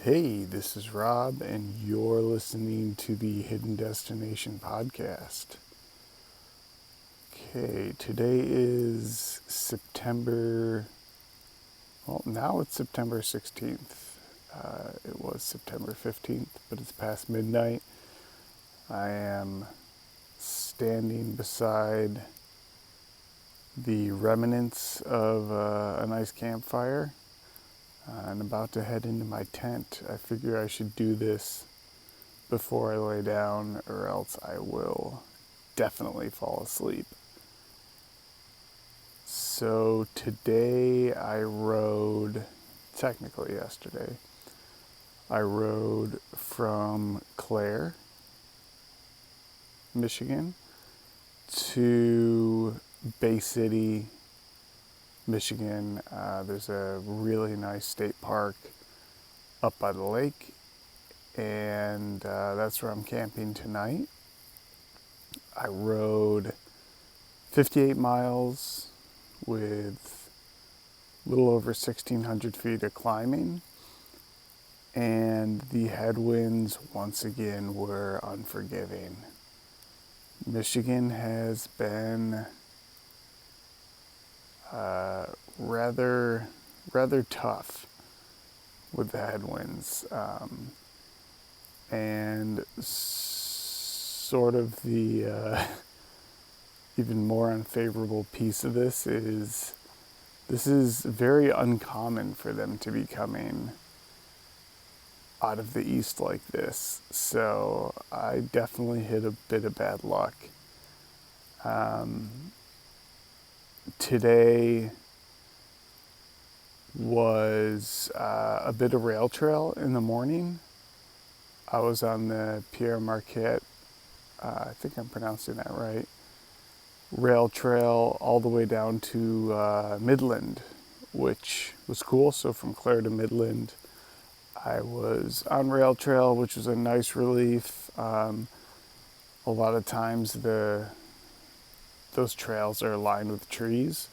Hey, this is Rob, and you're listening to the Hidden Destination podcast. Okay, today is now it's September 16th. It was September 15th, but it's past midnight. I am standing beside the remnants of a nice campfire. I'm about to head into my tent. I figure I should do this before I lay down, or else I will definitely fall asleep. So today technically yesterday, I rode from Clare, Michigan, to Bay City, Michigan. There's a really nice state park up by the lake, and that's where I'm camping tonight. I rode 58 miles with a little over 1,600 feet of climbing, and the headwinds once again were unforgiving. Michigan has been rather tough with the headwinds, and sort of the even more unfavorable piece of this is very uncommon for them to be coming out of the east like this. So I definitely hit a bit of bad luck. Today was a bit of rail trail in the morning. I was on the Pierre Marquette, I think I'm pronouncing that right, rail trail all the way down to Midland, which was cool. So from Clare to Midland, I was on rail trail, which was a nice relief. A lot of times those trails are lined with trees,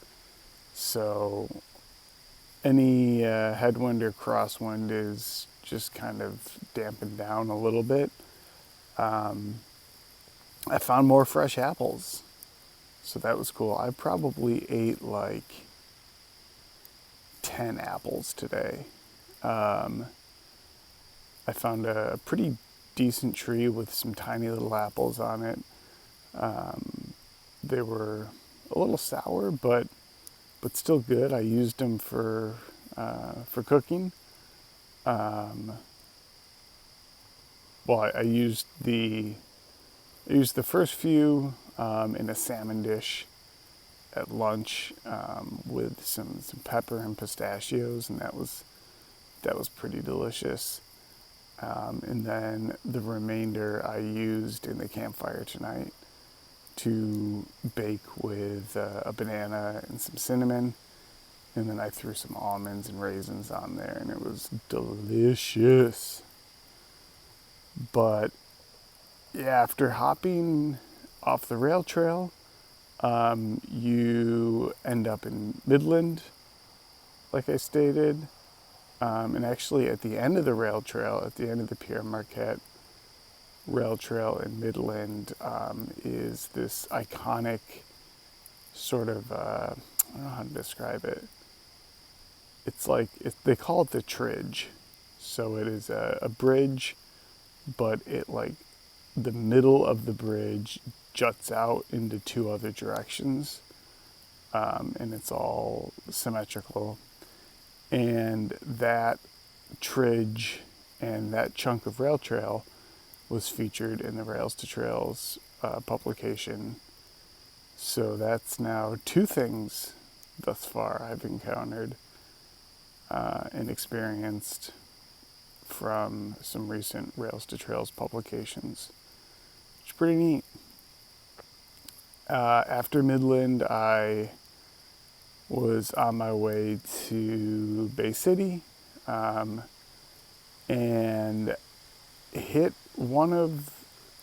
so any headwind or crosswind is just kind of dampened down a little bit. I found more fresh apples, so that was cool. I probably ate like 10 apples today. I found a pretty decent tree with some tiny little apples on it. They were a little sour, but still good. I used them for cooking. I used the first few in a salmon dish at lunch with some pepper and pistachios, and that was pretty delicious. And then the remainder I used in the campfire tonight to bake with a banana and some cinnamon. And then I threw some almonds and raisins on there, and it was delicious. But yeah, after hopping off the rail trail, you end up in Midland, like I stated. And actually at the end of the rail trail, at the end of the Pierre Marquette rail trail in Midland, is this iconic sort of, I don't know how to describe it. It's like, they call it the Tridge. So it is a bridge, but it the middle of the bridge juts out into two other directions. And it's all symmetrical. And that Tridge and that chunk of rail trail was featured in the Rails to Trails publication. So that's now two things thus far I've encountered and experienced from some recent Rails to Trails publications, which is pretty neat. After Midland, I was on my way to Bay City and hit one of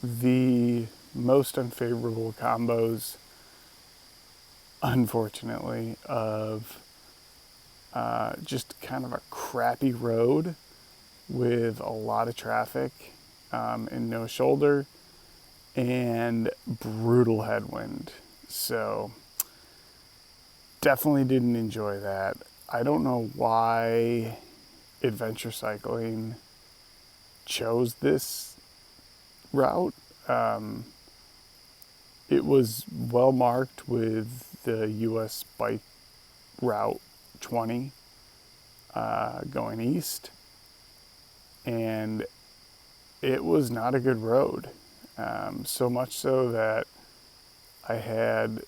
the most unfavorable combos, unfortunately, of just kind of a crappy road with a lot of traffic and no shoulder and brutal headwind. So definitely didn't enjoy that. I don't know why adventure cycling chose this route. It was well marked with the US Bike Route 20 going east, and it was not a good road. So much so that I had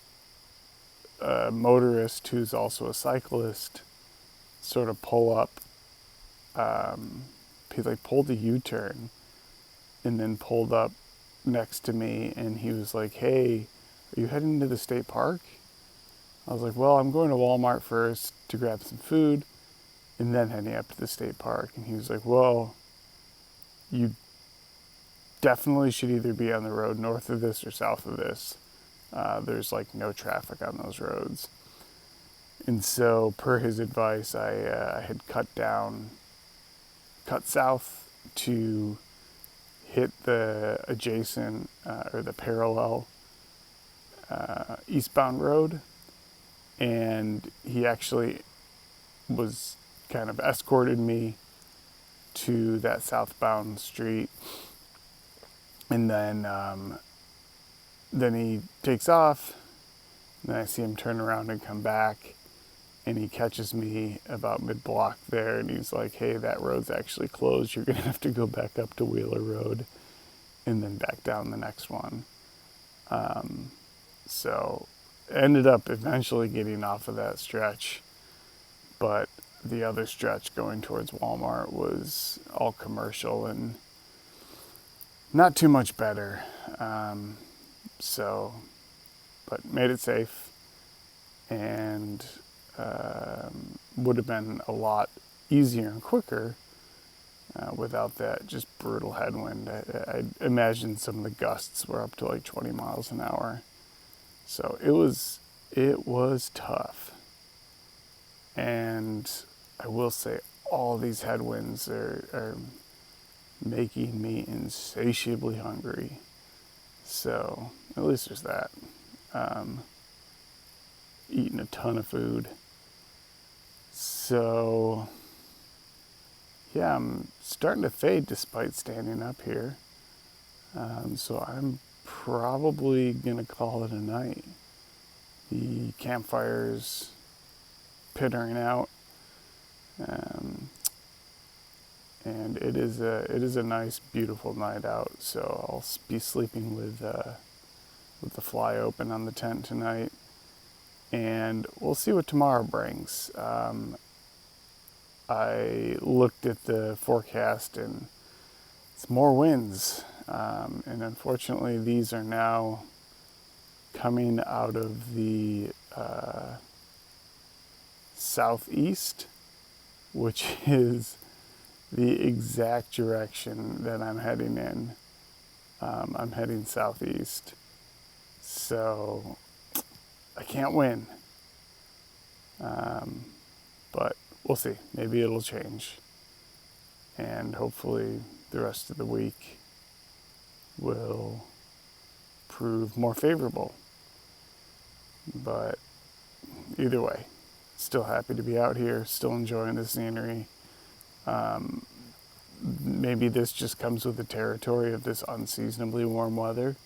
a motorist who's also a cyclist sort of pull up. He like pulled a U-turn and then pulled up next to me, and he was like, "Hey, are you heading to the state park?" I was like, "Well, I'm going to Walmart first to grab some food and then heading up to the state park." And he was like, "Well, you definitely should either be on the road north of this or south of this. There's like no traffic on those roads." And so per his advice, I had cut south to hit the adjacent or the parallel eastbound road. And he actually was kind of escorted me to that southbound street. And then he takes off, and then I see him turn around and come back, and he catches me about mid-block there, and he's like, "Hey, that road's actually closed. You're going to have to go back up to Wheeler Road and then back down the next one." So ended up eventually getting off of that stretch, but the other stretch going towards Walmart was all commercial and not too much better. But made it safe, and would have been a lot easier and quicker without that just brutal headwind. I imagine some of the gusts were up to like 20 miles an hour. So it was tough. And I will say all these headwinds are making me insatiably hungry. So at least there's that. Eating a ton of food. So yeah, I'm starting to fade despite standing up here. So I'm probably gonna call it a night. The campfire's pittering out, and it is a nice, beautiful night out. So I'll be sleeping with the fly open on the tent tonight, and we'll see what tomorrow brings. I looked at the forecast, and it's more winds, and unfortunately these are now coming out of the southeast, which is the exact direction that I'm heading in. I'm heading southeast, so I can't win, but we'll see. Maybe it'll change, and hopefully the rest of the week will prove more favorable. But either way, still happy to be out here, still enjoying the scenery. Maybe this just comes with the territory of this unseasonably warm weather,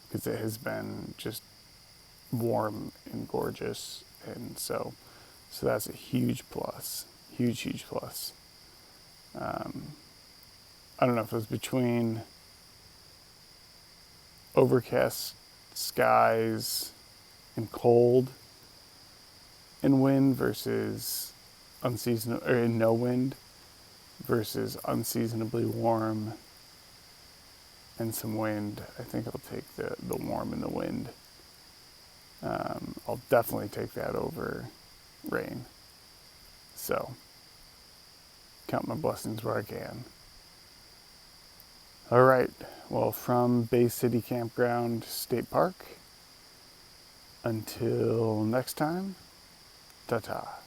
because it has been just warm and gorgeous, and so that's a huge plus, huge plus. I don't know if it was between overcast skies and cold and wind versus unseasonable, or no wind versus unseasonably warm and some wind. I think I'll take the warm and the wind. I'll definitely take that over rain. So count my blessings where I can. All right. Well, from Bay City Campground State Park, until next time, ta-ta.